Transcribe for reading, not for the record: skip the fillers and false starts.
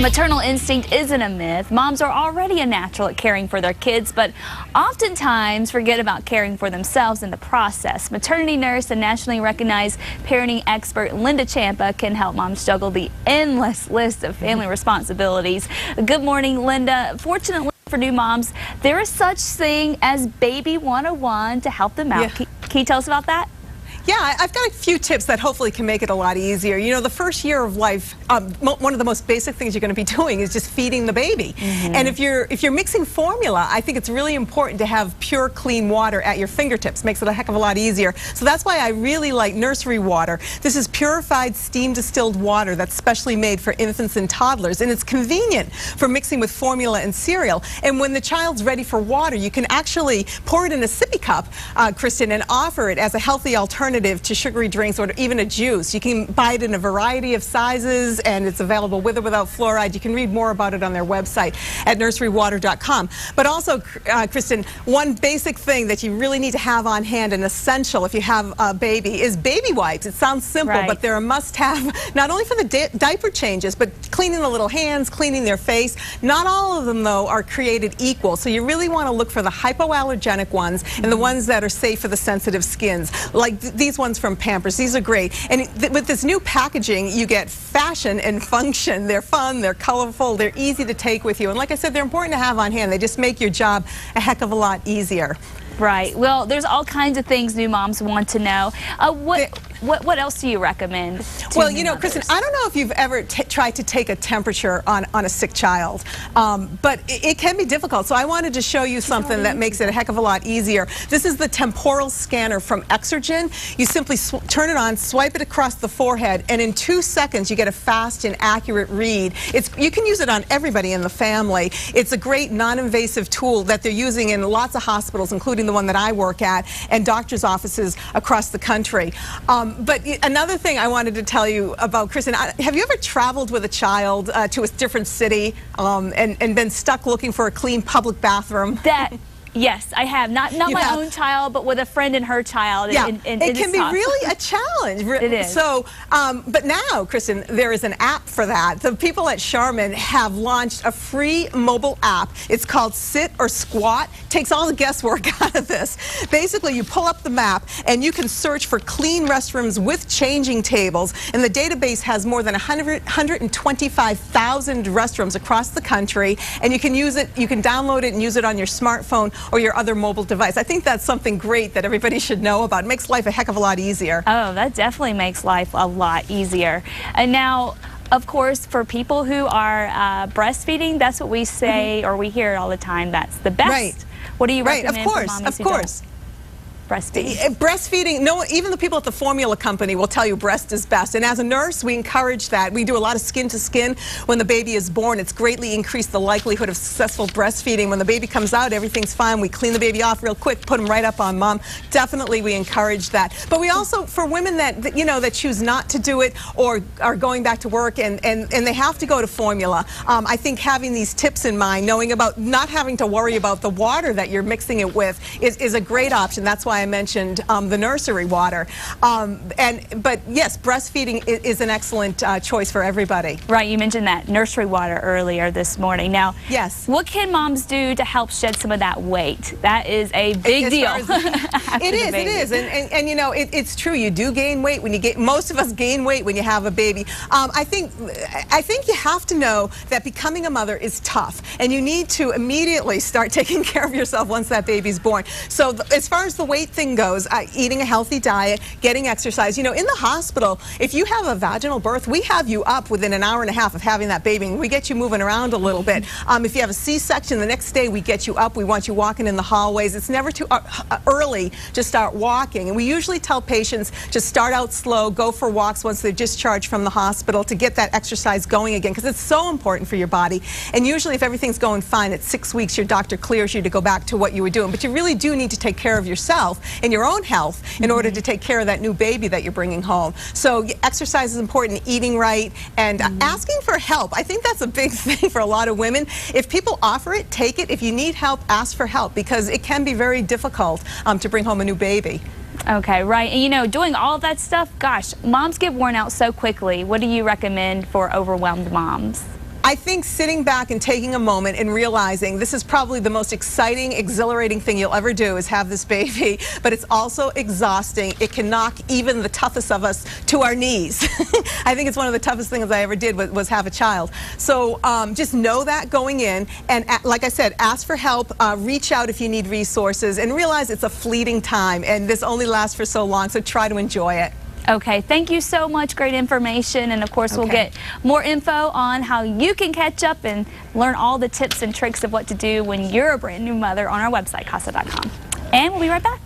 Maternal instinct isn't a myth. Moms are already a natural at caring for their kids, but oftentimes forget about caring for themselves in the process. Maternity nurse and nationally recognized parenting expert Linda Ciampa can help moms juggle the endless list of family responsibilities. Good morning, Linda. Fortunately for new moms, there is such thing as Baby 101 to help them out. Yeah. Can you tell us about that? Yeah, I've got a few tips that hopefully can make it a lot easier. You know, the first year of life, one of the most basic things you're going to be doing is just feeding the baby. And if you're mixing formula, I think it's really important to have pure, clean water at your fingertips. Makes it a heck of a lot easier. So that's why I really like nursery water. This is purified, steam distilled water that's specially made for infants and toddlers, and it's convenient for mixing with formula and cereal. And when the child's ready for water, you can actually pour it in a sippy cup, Kristen, and offer it as a healthy alternative to sugary drinks or even a juice. You can buy it in a variety of sizes, and it's available with or without fluoride. You can read more about it on their website at nurserywater.com. But also, Kristen, one basic thing that you really need to have on hand, and essential if you have a baby, is baby wipes. It sounds simple, but they're a must-have, not only for the diaper changes, but cleaning the little hands, cleaning their face. Not all of them, though, are created equal, so you really want to look for the hypoallergenic ones and the ones that are safe for the sensitive skins, like these ones from Pampers. These are great. And with this new packaging, you get fashion and function. They're fun, they're colorful, they're easy to take with you. And like I said, they're important to have on hand. They just make your job a heck of a lot easier. Right. Well, there's all kinds of things new moms want to know. What else do you recommend? Well, you know, Kristen, I don't know if you've ever tried to take a temperature on a sick child, but it can be difficult. So I wanted to show you something that makes it a heck of a lot easier. This is the temporal scanner from Exergen. You simply turn it on, swipe it across the forehead, and in 2 seconds you get a fast and accurate read. You can use it on everybody in the family. It's a great non-invasive tool that they're using in lots of hospitals, including the one that I work at, and doctors' offices across the country. But another thing I wanted to tell you about, Kristen, have you ever traveled with a child to a different city and been stuck looking for a clean public bathroom? Yes, I have. Not my own child, but with a friend and her child. Yeah, it can be really a challenge. It is. So, but now, Kristen, there is an app for that. The people at Charmin have launched a free mobile app. It's called Sit or Squat. Takes all the guesswork out of this. Basically, you pull up the map and you can search for clean restrooms with changing tables. And the database has more than 125,000 restrooms across the country. And you can use it. You can download it and use it on your smartphone or your other mobile device. I think that's something great that everybody should know about. It makes life a heck of a lot easier. Oh, that definitely makes life a lot easier. And now, of course, for people who are breastfeeding, that's what we say, or we hear all the time, that's the best. Right. What do you recommend of course, for mommies of course. Breastfeeding? No, even the people at the formula company will tell you breast is best. And as a nurse, we encourage that. We do a lot of skin to skin when the baby is born. It's greatly increased the likelihood of successful breastfeeding. When the baby comes out, everything's fine. We clean the baby off real quick, put them right up on mom. Definitely, we encourage that. But we also, for women that choose not to do it or are going back to work and they have to go to formula, I think having these tips in mind, knowing about not having to worry about the water that you're mixing it with is a great option. That's why I mentioned the nursery water. But yes, breastfeeding is an excellent choice for everybody. Right, you mentioned that nursery water earlier this morning. Now, yes, what can moms do to help shed some of that weight? That is a big deal. It is. And you know, it's true. You do gain weight when you get. Most of us gain weight when you have a baby. I think you have to know that becoming a mother is tough, and you need to immediately start taking care of yourself once that baby's born. So as far as the weight thing goes, eating a healthy diet, getting exercise. You know, in the hospital, if you have a vaginal birth, we have you up within an hour and a half of having that baby. We get you moving around a little bit. If you have a C-section, the next day we get you up. We want you walking in the hallways. It's never too early to start walking. And we usually tell patients to start out slow, go for walks once they're discharged from the hospital to get that exercise going again, because it's so important for your body. And usually if everything's going fine, at 6 weeks, your doctor clears you to go back to what you were doing. But you really do need to take care of yourself and your own health in order to take care of that new baby that you're bringing home. So exercise is important, eating right, and asking for help. I think that's a big thing for a lot of women. If people offer it, take it. If you need help, ask for help, because it can be very difficult to bring home a new baby. Okay, right. And you know, doing all of that stuff, gosh, moms get worn out so quickly. What do you recommend for overwhelmed moms? I think sitting back and taking a moment and realizing this is probably the most exciting, exhilarating thing you'll ever do is have this baby, but it's also exhausting. It can knock even the toughest of us to our knees. I think it's one of the toughest things I ever did was have a child. So just know that going in, and like I said, ask for help, reach out if you need resources, and realize it's a fleeting time, and this only lasts for so long, so try to enjoy it. Okay, thank you so much. Great information. And of course, we'll get more info on how you can catch up and learn all the tips and tricks of what to do when you're a brand new mother on our website, casa.com. And we'll be right back.